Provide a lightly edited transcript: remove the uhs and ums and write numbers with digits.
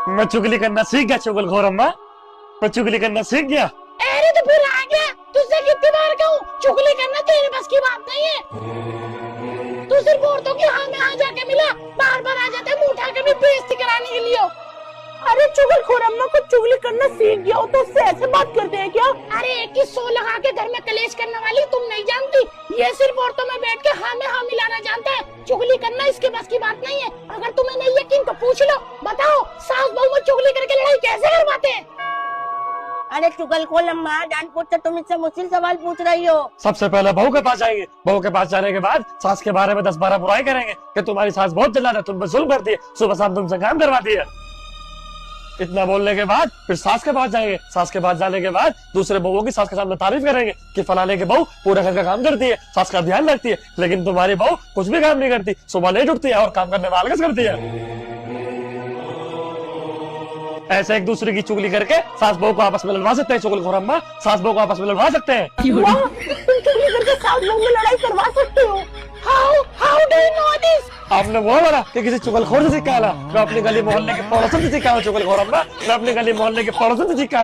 मैं चुगली करना सीख गया चुगलखोर अम्मा, मैं चुगली करना सीख गया। अरे तो फिर आ गया, तुझसे कितनी बार कहूँ चुगली करना तेरे बस की बात नहीं है। तू सिर्फ औरतों की हाँ में हाँ जाके मिला, बार बार आ जाते मुंह उठा के भी बेइज्जती कराने के लिए। अरे चुगलखोर अम्मा को चुगली करना सीख गया हो तो उससे ऐसे बात करते हैं क्या? अरे एक ही सो लगा के घर में कलेश करने वाली तुम नहीं जानती, ये सिर्फ औरतों में बैठ के हाँ में हाँ मिलाना जानता है। चुगली करना इसके बस की बात नहीं है। अगर तुम्हें नहीं यकीन तो पूछ लो, बताओ सास बहू में चुगली करके लड़ाई कैसे करवाते हैं? अरे चुगलखोर अम्मा जान पूछ तो तुम इससे मुश्किल सवाल पूछ रही हो। सबसे पहले बहू के पास जाएंगे, बहू के पास जाने के बाद सास के बारे में 10-12 बुराई करेंगे कि तुम्हारी सास बहुत जल्लाद है, तुम पे जुल्म करती है, सुबह शाम तुमसे काम करवाती है। इतना बोलने के बाद फिर सास के पास जाएंगे, सास के पास जाने के बाद दूसरे बहुओं की सास के सामने तारीफ करेंगे कि फलाने की बहू पूरे घर का काम करती है, सास का ध्यान रखती है, लेकिन तुम्हारी बहू कुछ भी काम नहीं करती, सुबह लेट उठती है और काम करने में आलस करती है। ऐसे एक दूसरे की चुगली करके सास बहू को आपस में लड़वा सकते हैं चुगलखोर अम्मा, सास बहू को आपस में लड़वा सकते हैं। वाह, तुम चुगली करके सास बहू में लड़ाई करवा सकते हो। How do you know this? आपने वो बोला कि किसी चुगलखोर से सीखा है ना? मैं अपनी गली मोहल्ले के पड़ोसन से सीखा हूँ चुगलखोर अम्मा, मैं अपनी गली मोहल्ले के पड़ोसन से सीखा।